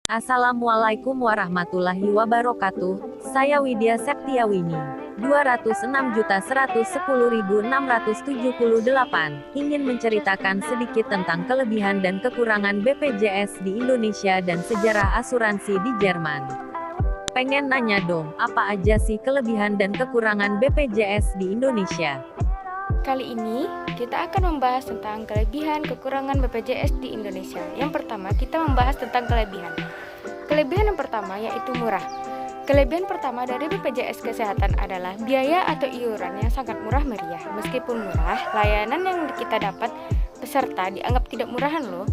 Assalamualaikum warahmatullahi wabarakatuh. Saya Widya Septiawini. 206.110.678 ingin menceritakan sedikit tentang kelebihan dan kekurangan BPJS di Indonesia dan sejarah asuransi di Jerman. Pengen nanya dong, apa aja sih kelebihan dan kekurangan BPJS di Indonesia? Kali ini kita akan membahas tentang kelebihan kekurangan BPJS di Indonesia. Yang pertama, kita membahas tentang kelebihan. Kelebihan yang pertama yaitu murah. Kelebihan pertama dari BPJS Kesehatan adalah biaya atau iuran yang sangat murah meriah. Meskipun murah, layanan yang kita dapat peserta dianggap tidak murahan loh.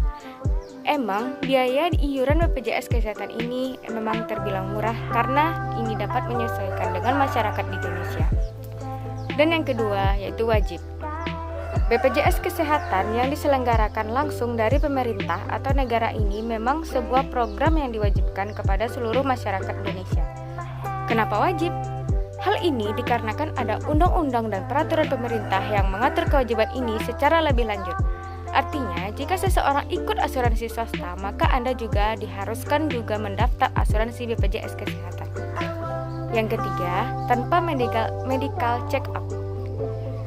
Emang biaya iuran BPJS Kesehatan ini memang terbilang murah karena ini dapat menyesuaikan dengan masyarakat di Indonesia. Dan yang kedua yaitu wajib. BPJS Kesehatan yang diselenggarakan langsung dari pemerintah atau negara ini memang sebuah program yang diwajibkan kepada seluruh masyarakat Indonesia. Kenapa wajib? Hal ini dikarenakan ada undang-undang dan peraturan pemerintah yang mengatur kewajiban ini secara lebih lanjut. Artinya, jika seseorang ikut asuransi swasta, maka Anda juga diharuskan juga mendaftar asuransi BPJS Kesehatan. Yang ketiga, tanpa medical check-up.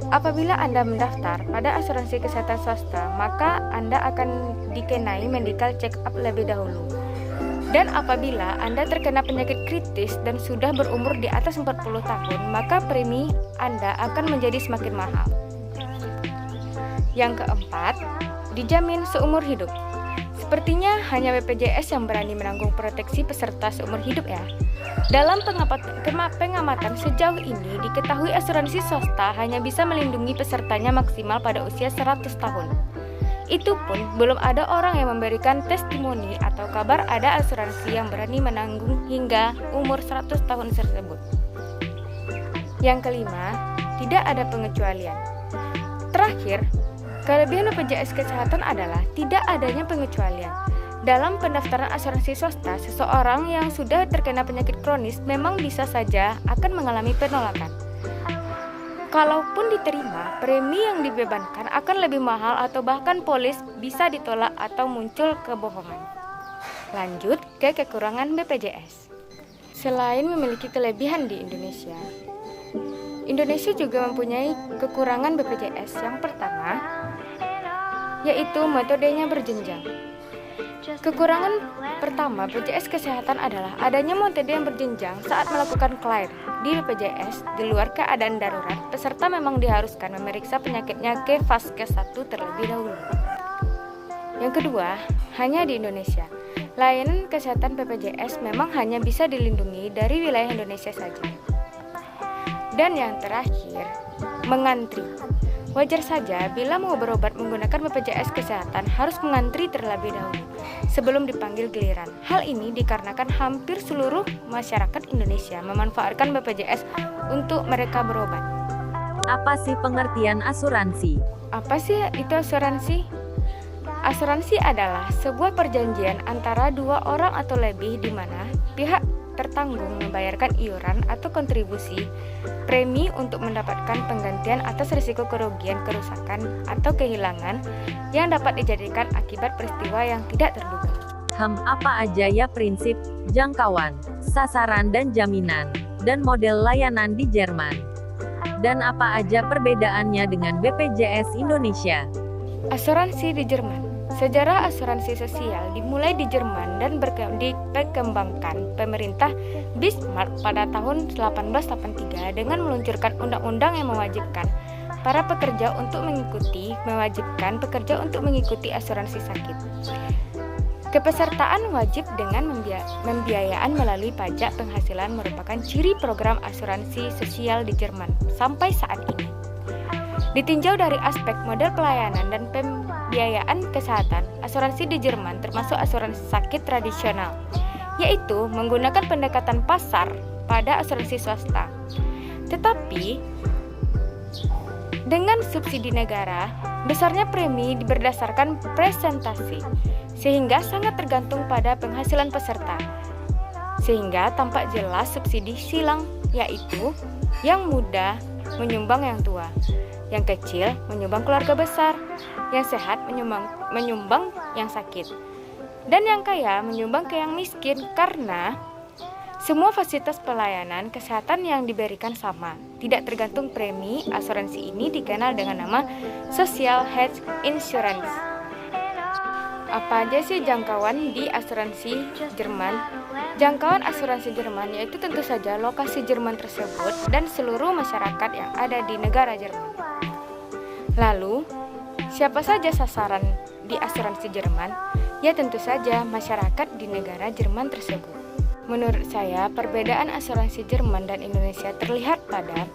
Apabila Anda mendaftar pada asuransi kesehatan swasta, maka Anda akan dikenai medical check-up lebih dahulu. Dan apabila Anda terkena penyakit kritis dan sudah berumur di atas 40 tahun, maka premi Anda akan menjadi semakin mahal. Yang keempat, dijamin seumur hidup. Sepertinya hanya BPJS yang berani menanggung proteksi peserta seumur hidup ya. Dalam pengamatan sejauh ini, diketahui asuransi swasta hanya bisa melindungi pesertanya maksimal pada usia 100 tahun. Itu pun belum ada orang yang memberikan testimoni atau kabar ada asuransi yang berani menanggung hingga umur 100 tahun tersebut. Yang kelima, tidak ada pengecualian. Terakhir, kelebihan BPJS Kesehatan adalah tidak adanya pengecualian. Dalam pendaftaran asuransi swasta, seseorang yang sudah terkena penyakit kronis memang bisa saja akan mengalami penolakan. Kalaupun diterima, premi yang dibebankan akan lebih mahal atau bahkan polis bisa ditolak atau muncul kebohongan. Lanjut ke kekurangan BPJS. Selain memiliki kelebihan di Indonesia, Indonesia juga mempunyai kekurangan BPJS. Yang pertama, yaitu metodenya berjenjang. Kekurangan pertama BPJS Kesehatan adalah adanya metode yang berjenjang saat melakukan klaim. Di BPJS, di luar keadaan darurat, peserta memang diharuskan memeriksa penyakitnya ke Vaskes 1 terlebih dahulu. Yang kedua, hanya di Indonesia. Layanan kesehatan BPJS memang hanya bisa dilindungi dari wilayah Indonesia saja. Dan yang terakhir, mengantri. Wajar saja bila mau berobat menggunakan BPJS Kesehatan harus mengantri terlebih dahulu sebelum dipanggil giliran. Hal ini dikarenakan hampir seluruh masyarakat Indonesia memanfaatkan BPJS untuk mereka berobat. Apa sih pengertian asuransi? Apa sih itu asuransi? Asuransi adalah sebuah perjanjian antara dua orang atau lebih di mana pihak tertanggung membayarkan iuran atau kontribusi premi untuk mendapatkan penggantian atas risiko kerugian, kerusakan, atau kehilangan yang dapat dijadikan akibat peristiwa yang tidak terduga. Apa aja ya prinsip, jangkauan, sasaran dan jaminan, dan model layanan di Jerman? Dan apa aja perbedaannya dengan BPJS Indonesia? Asuransi di Jerman. Sejarah asuransi sosial dimulai di Jerman dan dikembangkan pemerintah Bismarck pada tahun 1883 dengan meluncurkan undang-undang yang mewajibkan pekerja untuk mengikuti asuransi sakit. Kepesertaan wajib dengan pembiayaan melalui pajak penghasilan merupakan ciri program asuransi sosial di Jerman sampai saat ini. Ditinjau dari aspek model pelayanan dan pembiayaan kesehatan, asuransi di Jerman termasuk asuransi sakit tradisional, yaitu menggunakan pendekatan pasar pada asuransi swasta. Tetapi, dengan subsidi negara, besarnya premi berdasarkan presentasi, sehingga sangat tergantung pada penghasilan peserta. Sehingga tampak jelas subsidi silang, yaitu yang muda menyumbang yang tua, yang kecil menyumbang keluarga besar, yang sehat menyumbang yang sakit. dan yang kaya menyumbang ke yang miskin karena semua fasilitas pelayanan kesehatan yang diberikan sama, tidak tergantung premi. Asuransi ini dikenal dengan nama Social Health Insurance. Apa aja sih jangkauan di asuransi Jerman? Jangkauan asuransi Jerman yaitu tentu saja lokasi Jerman tersebut dan seluruh masyarakat yang ada di negara Jerman. Lalu, siapa saja sasaran di asuransi Jerman? Ya tentu saja masyarakat di negara Jerman tersebut. Menurut saya, perbedaan asuransi Jerman dan Indonesia terlihat pada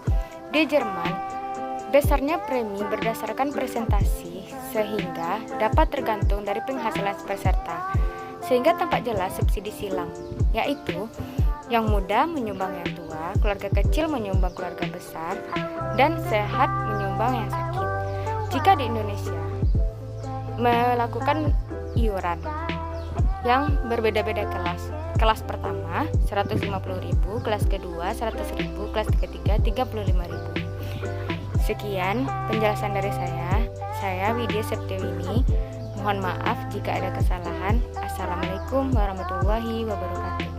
di Jerman, besarnya premi berdasarkan presentasi sehingga dapat tergantung dari penghasilan peserta, sehingga tampak jelas subsidi silang, yaitu yang muda menyumbang yang tua, keluarga kecil menyumbang keluarga besar, dan sehat menyumbang yang sakit. Jika di Indonesia melakukan iuran yang berbeda-beda kelas pertama 150.000, kelas kedua 100.000, kelas ketiga 35.000. Sekian penjelasan dari saya Widya Septiwini. Mohon maaf jika ada kesalahan. Assalamualaikum warahmatullahi wabarakatuh.